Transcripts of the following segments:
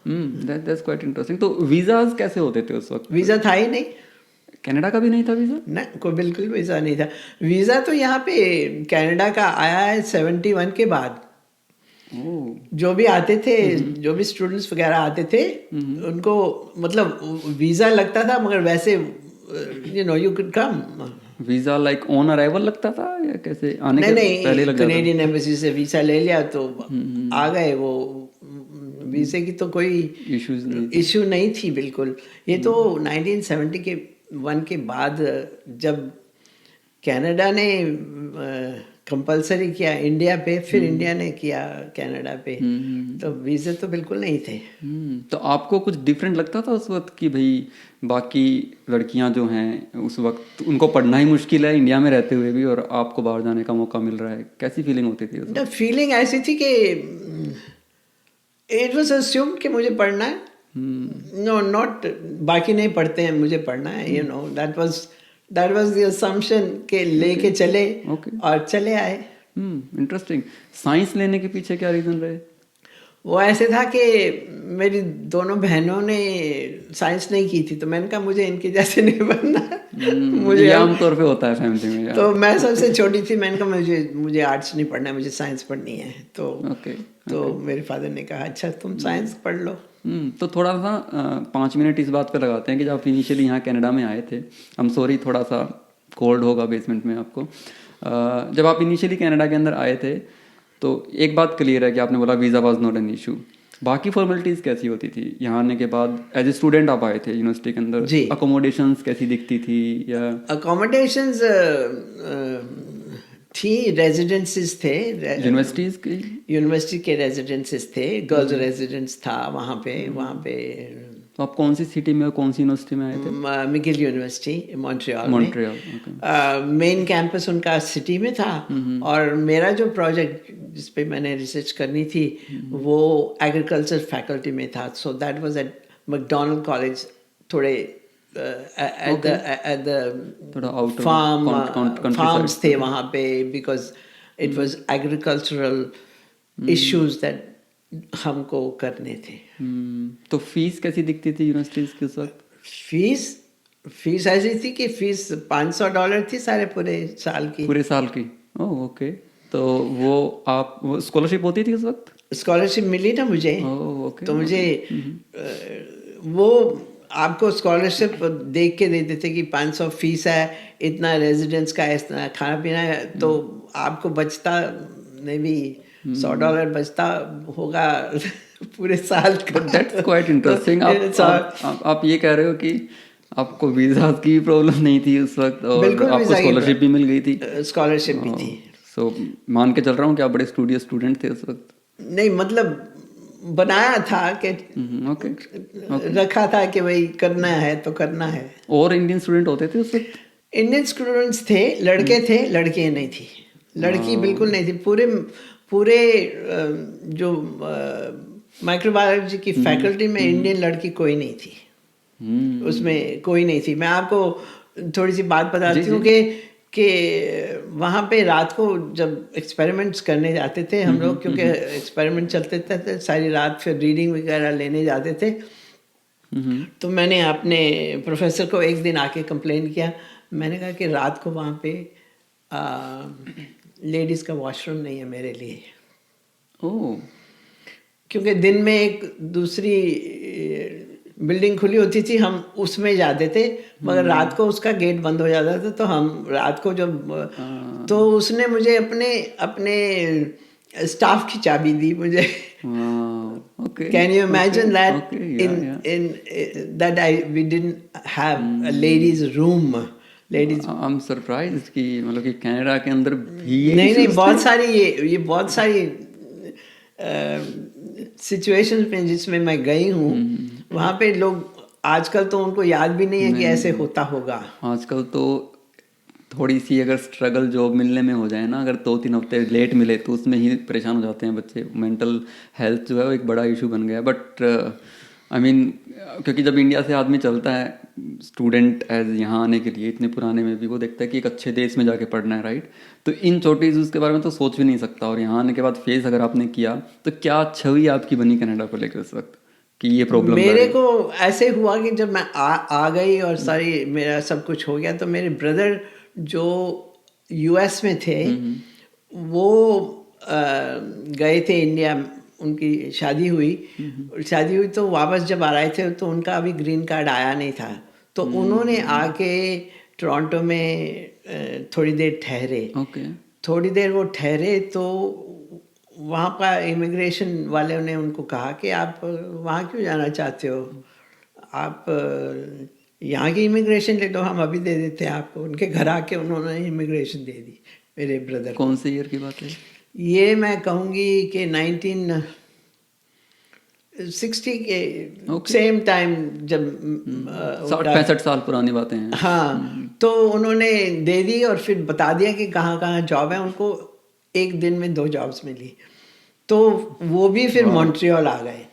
That's quite interesting. तो visas कैसे होते थे उस वक्त? वीज़ा था ही नहीं कनाडा का भी नहीं था वीज़ा? ना, कोई बिल्कुल वीज़ा नहीं था। वीज़ा तो यहाँ पे कनाडा का आया है 71 के बाद। ओह। जो भी आते थे, जो भी स्टूडेंट्स वगैरह आते थे, उनको मतलब वीज़ा लगता था, मगर वैसे you could come. Visa like on arrival लगता था या कैसे, आने नहीं के पहले नहीं, लग जाता कनेडियन एम्बेसी से वीज़ा ले लिया तो आ गए वो। वीज़े की तो कोई था? इश्यूज नहीं थे? इशू नहीं थी बिल्कुल। ये तो 1970 के 1 के बाद जब कनाडा ने कंपलसरी किया इंडिया पे, फिर इंडिया ने किया कनाडा पे, तो वीज़े तो बिल्कुल नहीं थे। तो आपको कुछ डिफरेंट लगता था उस वक्त कि भाई बाकी लड़कियां जो हैं उस वक्त उनको पढ़ना ही मुश्किल है इंडिया में रहते हुए भी, और आपको बाहर जाने का मौका मिल रहा है? कैसी फीलिंग होती थी उस वक्त? फीलिंग ऐसी थी कि इट वाज अस्यूम्ड कि मुझे पढ़ना है। नो नॉट बाकी नहीं पढ़ते हैं, मुझे पढ़ना है, दैट वाज द असम्पशन के लेके चले ओके। और चले आए। इंटरेस्टिंग। साइंस लेने के पीछे क्या रीज़न रहे? वो ऐसे था कि मेरी दोनों बहनों ने साइंस नहीं की थी, तो मैंने कहा मुझे इनके जैसे नहीं बनना। मुझे ये आमतौर पे होता है फैमिली में यार। तो मैं सबसे छोटी थी, मैंने कहा मुझे मुझे आर्ट्स नहीं पढ़ना है, मुझे साइंस पढ़नी है। ओके। तो मेरे फादर ने कहा अच्छा तुम साइंस पढ़ लो। तो थोड़ा सा 5 मिनट इस बात पे लगाते हैं कि जब आप इनिशियली यहाँ कनाडा में आए थे, I'm सॉरी थोड़ा सा कोल्ड होगा बेसमेंट में आपको। जब आप इनिशियली कनाडा के अंदर आए थे तो एक बात क्लियर है कि आपने बोला visa was not an issue. बाकी फॉर्मेलिटीज़ कैसी होती थी यहाँ आने के बाद? एज ए स्टूडेंट आप आए थे यूनिवर्सिटी के अंदर, जी, अकोमोडेशंस कैसी दिखती थी या? अकोमोडेशंस थी, रेजिडेंसीज थे, यूनिवर्सिटीज़ की? यूनिवर्सिटी के रेजिडेंसीज थे, गर्ल्स रेजिडेंस था वहाँ पे। तो आप कौन सी सिटी में और कौन सी यूनिवर्सिटी में आए थे? मिगिल यूनिवर्सिटी मॉन्ट्रियल में। Montreal, okay. मेन कैंपस उनका सिटी में था, और मेरा जो प्रोजेक्ट जिस पे मैंने रिसर्च करनी थी वो एग्रीकल्चर फैकल्टी में था। So that was at McDonald college, थोड़े एट थोड़ा द आउटर फार्म्स थे कंट्री वहाँ पे, because it was agricultural issues that हमको करने थे। तो फीस कैसी दिखती थी यूनिवर्सिटीज़ के उस वक्त? फीस ऐसी थी कि फीस $500 थी सारे पूरे साल की। पूरे साल की? Oh okay. तो वो स्कॉलरशिप होती थी उस वक्त? स्कॉलरशिप मिली ना मुझे। Oh okay. तो मुझे वो आपको स्कॉलरशिप देख के देते थे कि 500 फीस है, इतना रेजिडेंस का है, इतना खाना पीना है, तो आपको बचता मे बी $100 बचता होगा पूरे साल का। That's quite interesting. तो आप ये कह रहे हो कि आपको वीज़ा की प्रॉब्लम नहीं थी उस वक्त और बिल्कुल आपको वीज़ा स्कॉलरशिप भी मिल गई थी? स्कॉलरशिप भी थी। सो मान के चल रहा हूँ कि आप बड़े स्टूडियस स्टूडेंट थे उस वक्त। नहीं मतलब बनाया था कि ओके। रखा था कि भाई करना है तो करना है। और इंडियन स्टूडेंट होते थे उस वक्त? इंडियन स्टूडेंट्स थे, लड़के थे, लड़कियां नहीं थी। लड़की बिल्कुल नहीं थी। पूरे पूरे जो माइक्रोबायोलॉजी की फैकल्टी में इंडियन लड़की कोई नहीं थी। उसमें कोई नहीं थी। मैं आपको थोड़ी सी बात बताती हूँ कि वहाँ पे रात को जब एक्सपेरिमेंट्स करने जाते थे हम लोग, क्योंकि एक्सपेरिमेंट चलते थे सारी रात, फिर रीडिंग वगैरह लेने जाते थे। तो मैंने अपने प्रोफेसर को एक दिन आके कंप्लेन किया। मैंने कहा कि रात को वहाँ पे लेडीज़ का वॉशरूम नहीं है मेरे लिए। ओह। क्योंकि दिन में एक दूसरी बिल्डिंग खुली होती थी, हम उसमें जाते थे, मगर रात को उसका गेट बंद हो जाता था। तो हम रात को जब तो उसने मुझे अपने अपने स्टाफ की चाबी दी मुझे। Okay. Can you imagine that? Okay, yeah, yeah. In that we didn't have a ladies room. Ladies I'm surprised कि मतलब कि कनाडा के अंदर भी ये नहीं issues बहुत थे? सारी ये बहुत सारी सिचुएशंस में जिसमें मैं गई हूँ, वहाँ पे लोग आजकल तो उनको याद भी नहीं है कि ऐसे होता होगा। आजकल तो थोड़ी सी अगर स्ट्रगल जॉब मिलने में हो जाए ना, अगर 2-3 हफ्ते लेट मिले तो उसमें ही परेशान हो जाते हैं बच्चे। मेंटल हेल्थ जो है वो एक बड़ा इशू बन गया है। बट आई मीन क्योंकि जब इंडिया से आदमी चलता है स्टूडेंट एज यहाँ आने के लिए, इतने पुराने में भी वो देखता है कि एक अच्छे देश में जाके पढ़ना है, राइट? तो इन छोटी इशूज़ के बारे में तो सोच भी नहीं सकता, और यहाँ आने के बाद फेस अगर आपने किया तो क्या छवि आपकी बनी कनाडा को लेकर उस वक्त? कि ये प्रॉब्लम मेरे को ऐसे हुआ कि जब मैं आ गई और सारी मेरा सब कुछ हो गया, तो मेरे ब्रदर जो यूएस में थे वो गए थे इंडिया, उनकी शादी हुई। शादी हुई तो वापस जब आ रहे थे तो उनका अभी ग्रीन कार्ड आया नहीं था, तो उन्होंने आके टोरंटो में थोड़ी देर ठहरे। ओके। थोड़ी देर वो ठहरे तो वहाँ का इमिग्रेशन वाले ने उनको कहा कि आप वहाँ क्यों जाना चाहते हो, आप यहाँ की इमिग्रेशन ले लो, हम अभी दे देते हैं आपको। उनके घर आके उन्होंने इमिग्रेशन दे दी मेरे ब्रदर को। कौन से ईयर की बात है? ये मैं कहूँगी कि 1960 के सेम टाइम, जब 60-65 साल पुरानी बातें हैं। हाँ, तो उन्होंने दे दी और फिर बता दिया कि कहाँ कहाँ जॉब है। उनको एक दिन में 2 जॉब्स मिली, तो वो भी फिर मॉन्ट्रियल आ गए।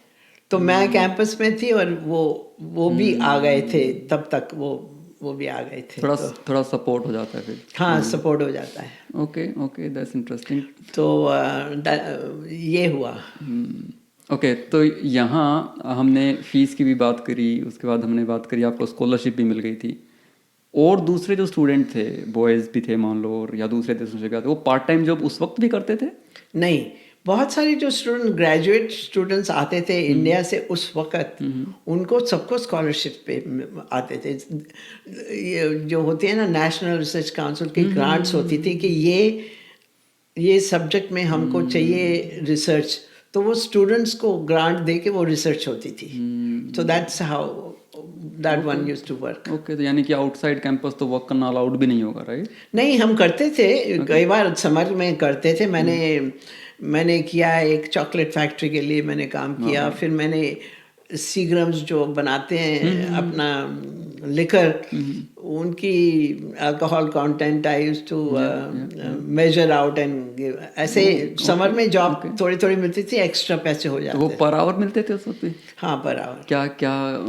तो मैं कैंपस में थी और वो भी आ गए थे, तब तक वो भी आ गए थे। थोड़ा सपोर्ट हो जाता है फिर। हाँ, सपोर्ट हो जाता है। Okay, that's interesting. तो ये हुआ। ओके, तो यहाँ हमने फीस की भी बात करी, उसके बाद हमने बात करी आपको स्कॉलरशिप भी मिल गई थी, और दूसरे जो स्टूडेंट थे, बॉयज़ भी थे मान लो, और या दूसरे देशों से गए थे, वो पार्ट टाइम जॉब उस वक्त भी करते थे? नहीं, बहुत सारे जो स्टूडेंट ग्रेजुएट स्टूडेंट्स आते थे इंडिया से उस वक्त, उनको सबको स्कॉलरशिप पे आते थे। ये जो होती है ना, नेशनल रिसर्च काउंसिल की ग्रांट्स होती थी कि ये सब्जेक्ट में हमको चाहिए रिसर्च, तो वो स्टूडेंट्स को ग्रांट दे के वो रिसर्च होती थी। So that's how that one used to work. Okay, तो यानी कि आउटसाइड कैंपस तो वर्क करना अलाउड भी नहीं होगा, राइट? नहीं, हम करते थे, कई बार समर में करते थे। मैंने किया, एक चॉकलेट फैक्ट्री के लिए मैंने काम किया। फिर मैंने सीग्रम्स जो बनाते हैं अपना लिकर, उनकी alcohol content I used to measure out and give. ऐसे समर में जॉब थोड़ी थोड़ी मिलती थी, एक्स्ट्रा पैसे हो जाते। तो वो पर आवर मिलते थे उस वक्त भी? हाँ, पर आवर। क्या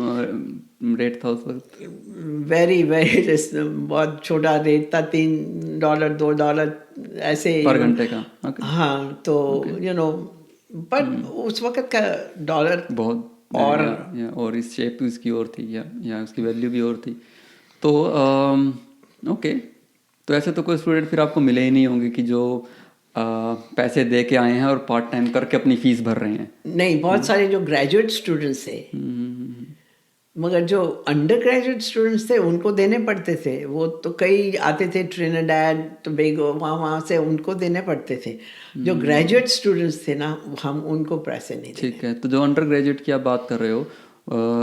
रेट था उस वक्त? वेरी वेरी बहुत छोटा रेट था, $3 $2 ऐसे पर घंटे का? हाँ, तो बट उस वक्त का डॉलर बहुत और इस शेप उसकी और थी, या उसकी वैल्यू भी और थी। तो ओके, तो ऐसे तो कोई स्टूडेंट फिर आपको मिले ही नहीं होंगे कि जो पैसे दे के आए हैं और पार्ट टाइम करके अपनी फीस भर रहे हैं? नहीं, बहुत सारे जो ग्रेजुएट स्टूडेंट्स थे, मगर जो अंडर ग्रेजुएट स्टूडेंट्स थे उनको देने पड़ते थे। वो तो कई आते थे ट्रिनिडाड टोबैगो, वहाँ से उनको देने पड़ते थे। जो ग्रेजुएट स्टूडेंट्स थे ना, हम उनको पैसे नहीं देते। ठीक है, तो जो अंडर ग्रेजुएट की आप बात कर रहे हो,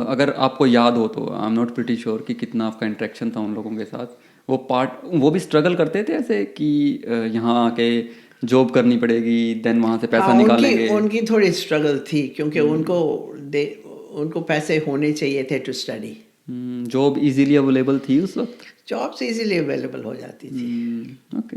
अगर आपको याद हो तो, I am not pretty sure कि कितना आपका इंटरेक्शन था उन लोगों के साथ, वो भी स्ट्रगल करते थे ऐसे कि यहाँ आके जॉब करनी पड़ेगी, देन वहाँ से पैसा निकालेंगे? उनकी थोड़ी स्ट्रगल थी, क्योंकि उनको पैसे होने चाहिए थे to study. Job easily available थी उस वक्त? जॉब्स इजीली अवेलेबल हो जाती थी। ओके।